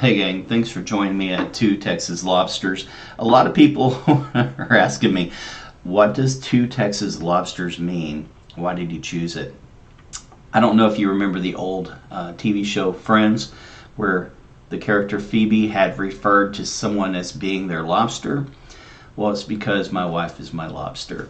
Hey gang, thanks for joining me at 2 Texas Lobsters. A lot of people are asking me, what does 2 Texas Lobsters mean? Why did you choose it? I don't know if you remember the old TV show Friends, where the character Phoebe had referred to someone as being their lobster. Well, it's because my wife is my lobster.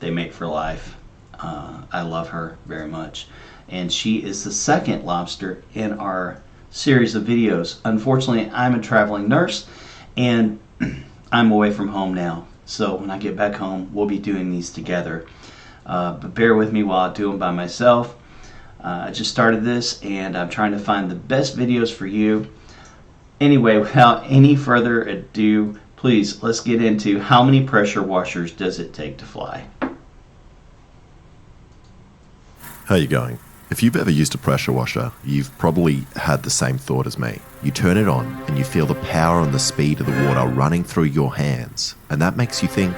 They mate for life. I love her very much. And she is the second lobster in our series of videos. Unfortunately, I'm a traveling nurse and I'm away from home now. So when I get back home, we'll be doing these together. But bear with me while I do them by myself. I just started this and I'm trying to find the best videos for you. Anyway, without any further ado, please, let's get into how many pressure washers does it take to fly? How are you going? If you've ever used a pressure washer, you've probably had the same thought as me. You turn it on and you feel the power and the speed of the water running through your hands. And that makes you think,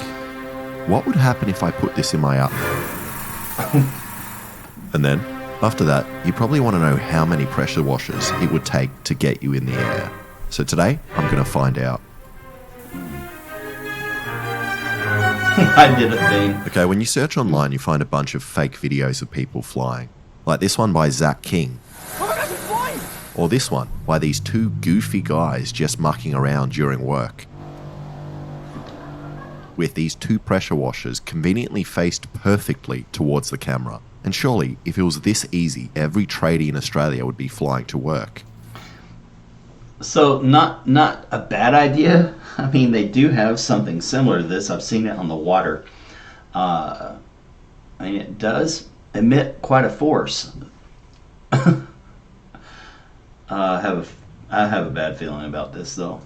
what would happen if I put this in my oven? And then, after that, you probably want to know how many pressure washers it would take to get you in the air. So today, I'm going to find out. I did a thing. Okay, when you search online, you find a bunch of fake videos of people flying. Like this one by Zach King. Or this one by these two goofy guys just mucking around during work. With these two pressure washers conveniently faced perfectly towards the camera. And surely, if it was this easy, every tradie in Australia would be flying to work. So not a bad idea. I mean, they do have something similar to this. I've seen it on the water. I mean, it does emit quite a force. I have a bad feeling about this though.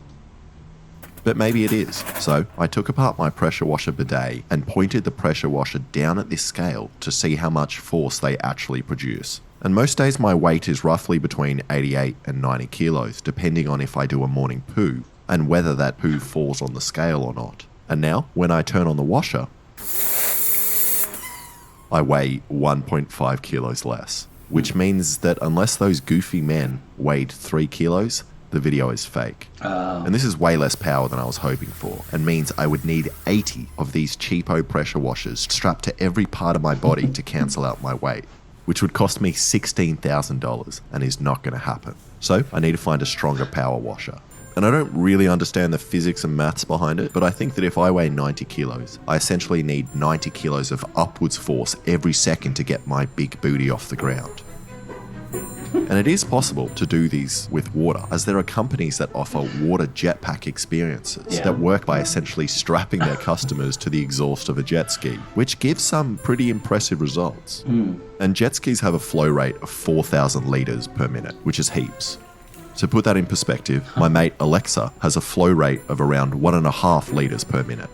But maybe it is. So I took apart my pressure washer bidet and pointed the pressure washer down at this scale to see how much force they actually produce. And most days my weight is roughly between 88 and 90 kilos, depending on if I do a morning poo and whether that poo falls on the scale or not. And now, when I turn on the washer, I weigh 1.5 kilos less, which means that unless those goofy men weighed 3 kilos, the video is fake. And this is way less power than I was hoping for, and means I would need 80 of these cheapo pressure washers strapped to every part of my body to cancel out my weight, which would cost me $16,000 and is not going to happen. So I need to find a stronger power washer. And I don't really understand the physics and maths behind it, but I think that if I weigh 90 kilos, I essentially need 90 kilos of upwards force every second to get my big booty off the ground. And it is possible to do these with water, as there are companies that offer water jetpack experiences that work by essentially strapping their customers to the exhaust of a jet ski, which gives some pretty impressive results. And jet skis have a flow rate of 4,000 litres per minute, which is heaps. To put that in perspective, my mate Alexa has a flow rate of around 1.5 litres per minute.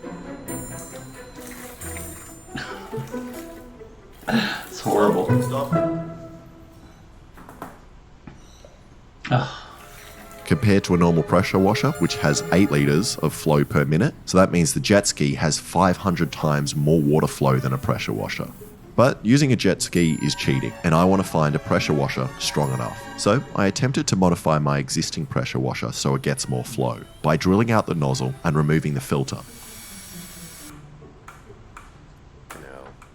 It's horrible. Compared to a normal pressure washer, which has 8 litres of flow per minute, so that means the jet ski has 500 times more water flow than a pressure washer. But using a jet ski is cheating, and I want to find a pressure washer strong enough. So I attempted to modify my existing pressure washer so it gets more flow, by drilling out the nozzle and removing the filter.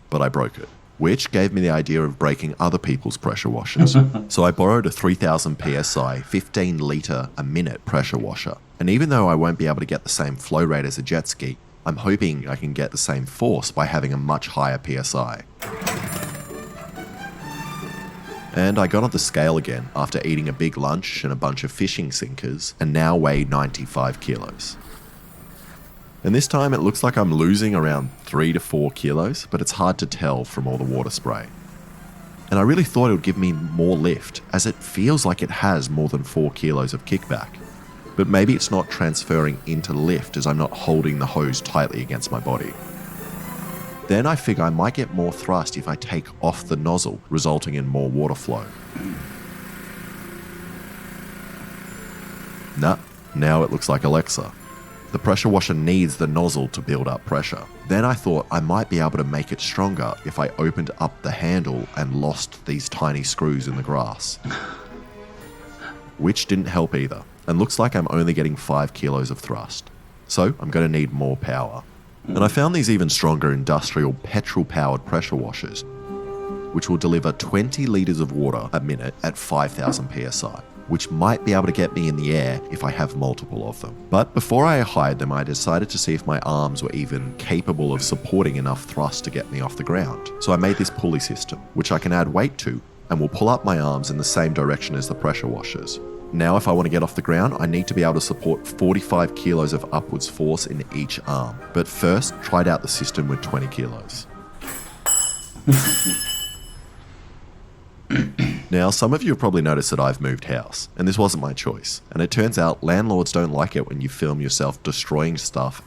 But I broke it, which gave me the idea of breaking other people's pressure washers. So I borrowed a 3000 psi, 15 litre a minute pressure washer. And even though I won't be able to get the same flow rate as a jet ski, I'm hoping I can get the same force by having a much higher PSI. And I got on the scale again after eating a big lunch and a bunch of fishing sinkers, and now weigh 95 kilos. And this time it looks like I'm losing around 3 to 4 kilos, but it's hard to tell from all the water spray. And I really thought it would give me more lift, as it feels like it has more than 4 kilos of kickback. But maybe it's not transferring into lift as I'm not holding the hose tightly against my body. Then I figure I might get more thrust if I take off the nozzle, resulting in more water flow. Nah, now it looks like Alexa. The pressure washer needs the nozzle to build up pressure. Then I thought I might be able to make it stronger if I opened up the handle and lost these tiny screws in the grass. which didn't help either, and looks like I'm only getting 5 kilos of thrust. So I'm going to need more power. And I found these even stronger industrial petrol-powered pressure washers, which will deliver 20 litres of water a minute at 5,000 psi, which might be able to get me in the air if I have multiple of them. But before I hired them, I decided to see if my arms were even capable of supporting enough thrust to get me off the ground. So I made this pulley system, which I can add weight to, and will pull up my arms in the same direction as the pressure washers. Now, if I want to get off the ground, I need to be able to support 45 kilos of upwards force in each arm. But first, tried out the system with 20 kilos. Now, some of you have probably noticed that I've moved house, and this wasn't my choice. And it turns out landlords don't like it when you film yourself destroying stuff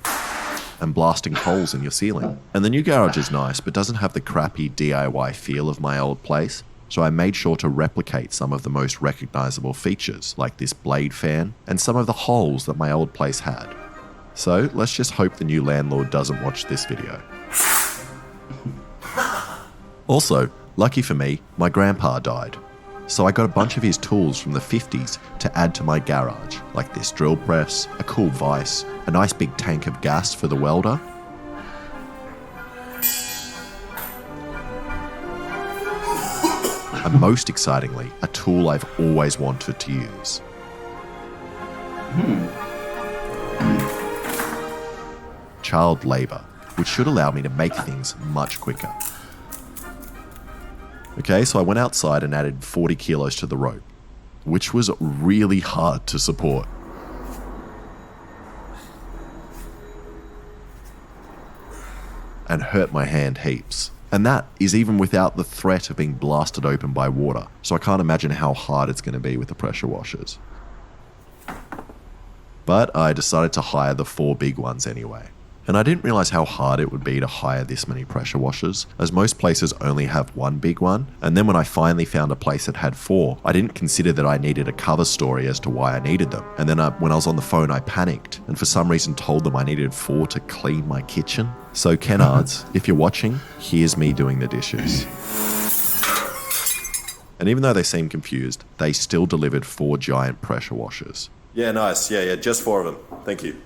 and blasting holes in your ceiling. And the new garage is nice, but doesn't have the crappy DIY feel of my old place. So I made sure to replicate some of the most recognizable features, like this blade fan and some of the holes that my old place had. So let's just hope the new landlord doesn't watch this video. Also, lucky for me, my grandpa died. So I got a bunch of his tools from the 50s to add to my garage, like this drill press, a cool vise, a nice big tank of gas for the welder, and most excitingly, a tool I've always wanted to use. Child labour, which should allow me to make things much quicker. Okay, so I went outside and added 40 kilos to the rope, which was really hard to support. And hurt my hand heaps. And that is even without the threat of being blasted open by water, so I can't imagine how hard it's going to be with the pressure washers. But I decided to hire the 4 big ones anyway. And I didn't realize how hard it would be to hire this many pressure washers, as most places only have 1 big one. And then when I finally found a place that had 4, I didn't consider that I needed a cover story as to why I needed them. And then when I was on the phone, I panicked and for some reason told them I needed 4 to clean my kitchen. So Kennards, if you're watching, here's me doing the dishes. And even though they seemed confused, they still delivered 4 giant pressure washers. Yeah, nice. Yeah, just 4 of them. Thank you.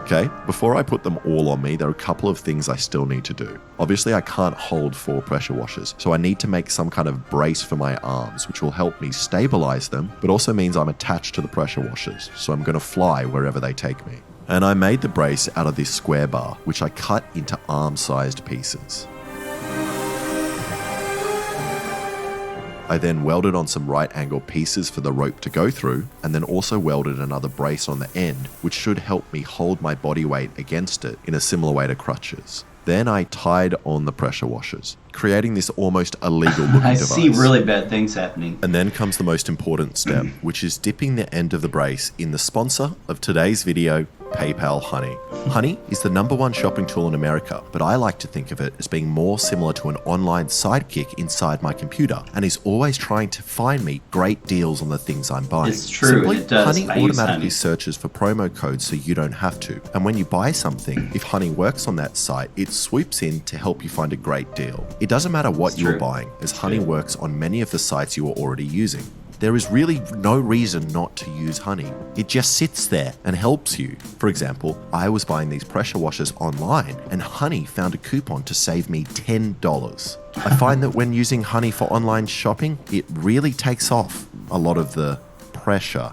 Okay, before I put them all on me, there are a couple of things I still need to do. Obviously, I can't hold 4 pressure washers, so I need to make some kind of brace for my arms, which will help me stabilize them, but also means I'm attached to the pressure washers, so I'm going to fly wherever they take me. And I made the brace out of this square bar, which I cut into arm-sized pieces. I then welded on some right angle pieces for the rope to go through, and then also welded another brace on the end, which should help me hold my body weight against it in a similar way to crutches. Then I tied on the pressure washers, creating this almost illegal looking device. I see really bad things happening. And then comes the most important step, which is dipping the end of the brace in the sponsor of today's video, PayPal Honey. Honey is the #1 shopping tool in America, but I like to think of it as being more similar to an online sidekick inside my computer and is always trying to find me great deals on the things I'm buying. It's true, Simply, it does. Honey I use automatically Honey. searches for promo codes so you don't have to. And when you buy something, if Honey works on that site, it swoops in to help you find a great deal. It doesn't matter what It's you're true. buying, as Honey works on many of the sites you are already using. There is really no reason not to use Honey. It just sits there and helps you. For example, I was buying these pressure washers online and Honey found a coupon to save me $10. I find that when using Honey for online shopping, it really takes off a lot of the pressure.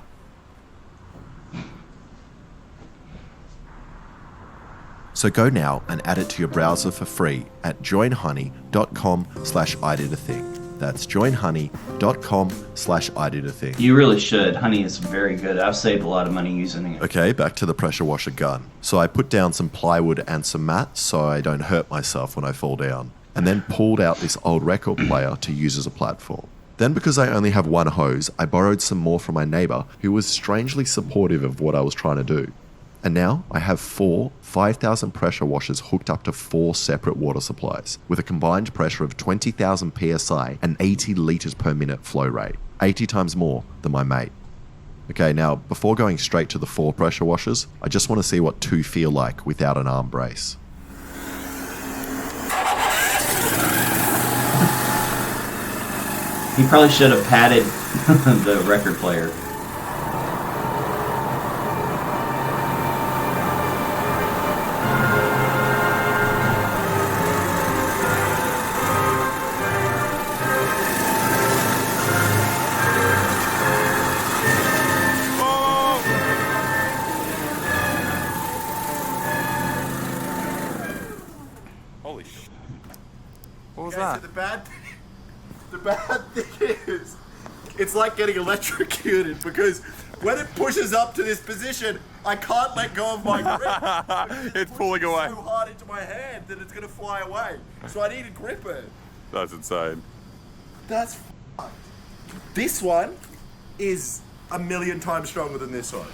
So go now and add it to your browser for free at joinhoney.com/iditathing. That's joinhoney.com/iditathing. You really should. Honey is very good. I've saved a lot of money using it. Okay, back to the pressure washer gun. So I put down some plywood and some mats so I don't hurt myself when I fall down, and then pulled out this old record player to use as a platform. Then, because I only have 1 hose, I borrowed some more from my neighbor who was strangely supportive of what I was trying to do. And now I have 4 5,000 pressure washers hooked up to 4 separate water supplies with a combined pressure of 20,000 psi and 80 litres per minute flow rate, 80 times more than my mate. Okay, now before going straight to the 4 pressure washers, I just want to see what 2 feel like without an arm brace. He probably should have patted the record player. Holy shit. What was Okay, that? so the bad thing is, it's like getting electrocuted because when it pushes up to this position, I can't let go of my grip. It's pulling away. So hard into my hand that it's gonna fly away. So I need to grip it. That's insane. That's fucked. This one is a million times stronger than this one.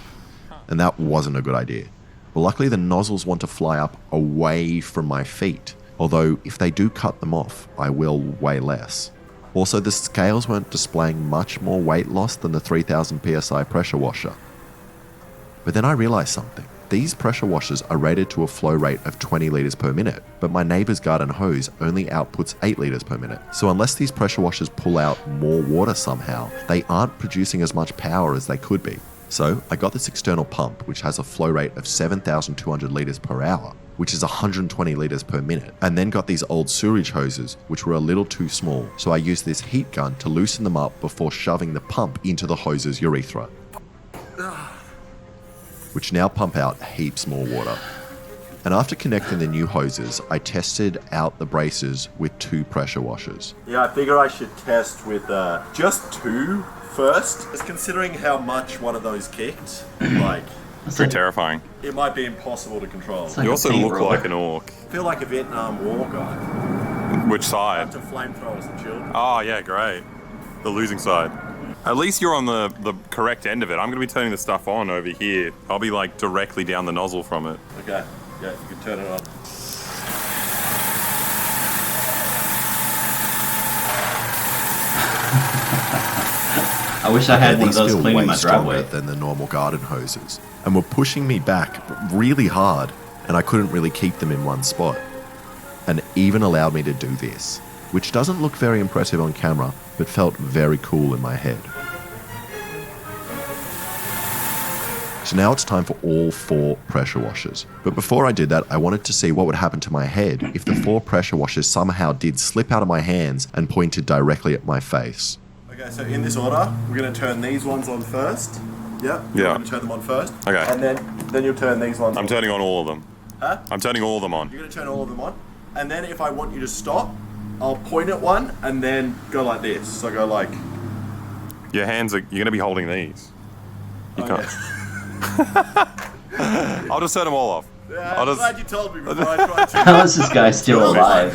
And that wasn't a good idea. But luckily the nozzles want to fly up away from my feet. Although if they do cut them off, I will weigh less. Also, the scales weren't displaying much more weight loss than the 3000 psi pressure washer. But then I realized something. These pressure washers are rated to a flow rate of 20 litres per minute, but my neighbour's garden hose only outputs 8 litres per minute. So unless these pressure washers pull out more water somehow, they aren't producing as much power as they could be. So I got this external pump, which has a flow rate of 7,200 litres per hour, which is 120 litres per minute, and then got these old sewerage hoses, which were a little too small, so I used this heat gun to loosen them up before shoving the pump into the hose's urethra, which now pump out heaps more water. And after connecting the new hoses, I tested out the braces with 2 pressure washers. Yeah, I figure I should test with just 2 first. Just considering how much one of those kicked, like, It's pretty terrifying. it might be impossible to control. It's like You a also paint look roller. like an orc. I feel like a Vietnam War guy. Which side? To flamethrowers and children. Oh, yeah, great. The losing side. At least you're on the correct end of it. I'm going to be turning the stuff on over here. I'll be like directly down the nozzle from it. Okay, yeah, you can turn it on. I wish I had one of These those feel cleaning way my stronger driveway. than the normal garden hoses, and were pushing me back really hard, and I couldn't really keep them in one spot. And even allowed me to do this, which doesn't look very impressive on camera, but felt very cool in my head. So now it's time for all 4 pressure washers. But before I did that, I wanted to see what would happen to my head if the 4 pressure washers somehow did slip out of my hands and pointed directly at my face. Okay, so in this order, we're going to turn these ones on first. Yep. Yeah. We're going to turn them on first. Okay. And then you'll turn these ones on. I'm turning on all of them. Huh? I'm turning all of them on. You're going to turn all of them on. And then if I want you to stop, I'll point at one and then go like this. So go like... Your hands are... You're going to be holding these. You can't. Yeah. I'll just turn them all off. Yeah, I'll I'm just... glad you told me before I tried to... How is this guy still alive?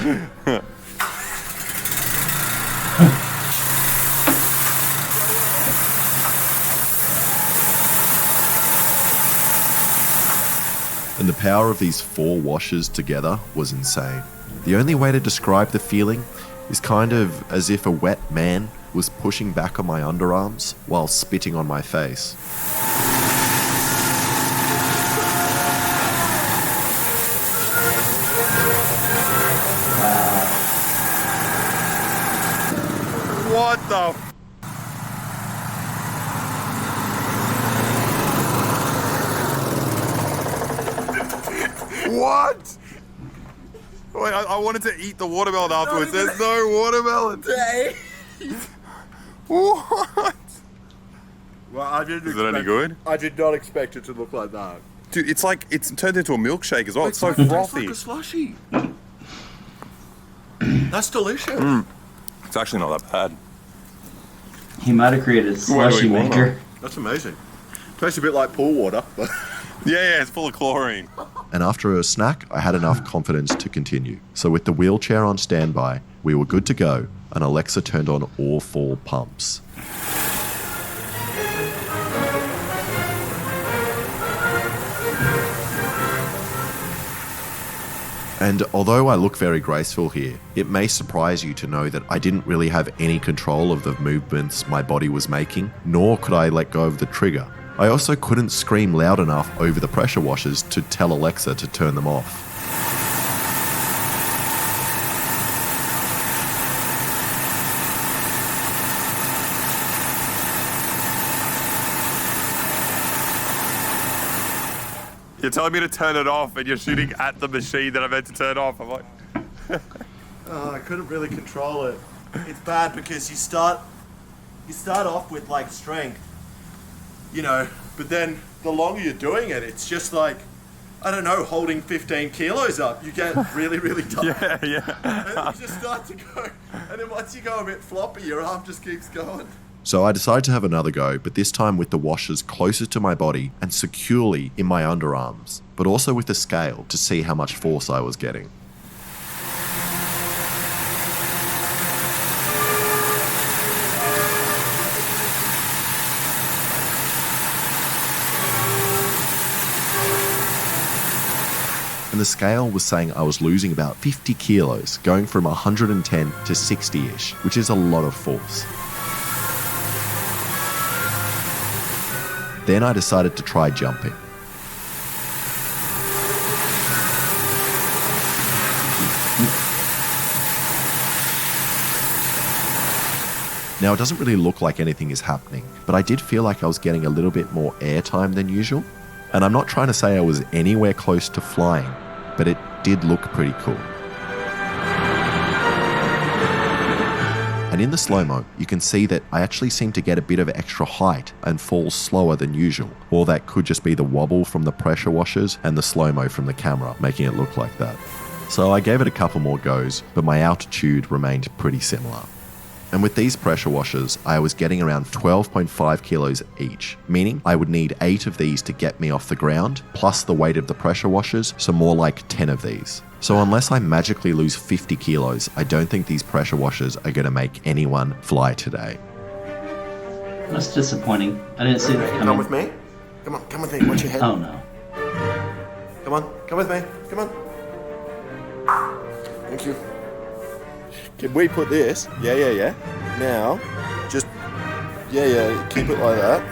And the power of these 4 washers together was insane. The only way to describe the feeling is kind of as if a wet man was pushing back on my underarms while spitting on my face. What the... F- What? Wait, I wanted to eat the watermelon afterwards. There's no watermelon. What? Well, I didn't Is it any good? I did not expect it to look like that. Dude, it's like it's turned into a milkshake as well. It's so It's frothy. like a slushy. That's delicious. It's actually not that bad. He might have created a slushy want maker. That's amazing. Tastes a bit like pool water. But Yeah, it's full of chlorine. And after a snack, I had enough confidence to continue. So with the wheelchair on standby, we were good to go, and Alexa turned on all 4 pumps. And although I look very graceful here, it may surprise you to know that I didn't really have any control of the movements my body was making, nor could I let go of the trigger. I also couldn't scream loud enough over the pressure washers to tell Alexa to turn them off. You're telling me to turn it off and you're shooting at the machine that I meant to turn off. I'm like... Oh, I couldn't really control it. It's bad because you start off with like strength, you know, but then the longer you're doing it, it's just like, I don't know, holding 15 kilos up. You get really, really tired. Yeah. And then you just start to go, and then once you go a bit floppy, your arm just keeps going. So I decided to have another go, but this time with the washers closer to my body and securely in my underarms, but also with the scale to see how much force I was getting. And the scale was saying I was losing about 50 kilos, going from 110 to 60-ish, which is a lot of force. Then I decided to try jumping. Now it doesn't really look like anything is happening, but I did feel like I was getting a little bit more airtime than usual. And I'm not trying to say I was anywhere close to flying, but it did look pretty cool. And in the slow-mo, you can see that I actually seem to get a bit of extra height and fall slower than usual. Or that could just be the wobble from the pressure washers and the slow-mo from the camera, making it look like that. So I gave it a couple more goes, but my altitude remained pretty similar. And with these pressure washers, I was getting around 12.5 kilos each, meaning I would need 8 of these to get me off the ground, plus the weight of the pressure washers, so more like 10 of these. So unless I magically lose 50 kilos, I don't think these pressure washers are going to make anyone fly today. That's disappointing. I didn't see that coming. Come with me. Come with me. Watch your head. Oh no. Come with me. Come on. Thank you. Can we put this? Yeah. Now, just, keep it like that.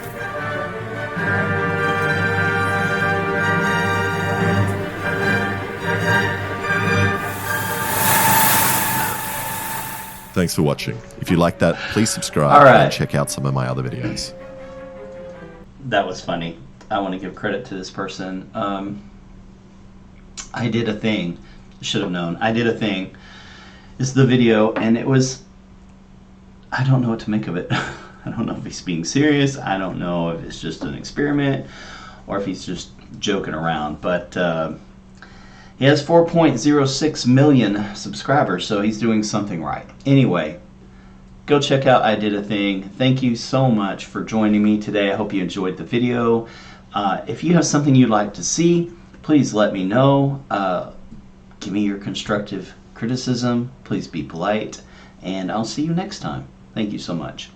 Thanks for watching. If you like that, please subscribe All right. and check out some of my other videos. That was funny. I want to give credit to this person. I did a thing. Should have known. I did a thing. This is the video, and it was... I don't know what to make of it. I don't know if he's being serious. I don't know if it's just an experiment or if he's just joking around. But he has 4.06 million subscribers, so he's doing something right. Anyway, go check out I Did a Thing. Thank you so much for joining me today. I hope you enjoyed the video. If you have something you'd like to see, please let me know. Give me your constructive criticism. Please be polite, and I'll see you next time. Thank you so much.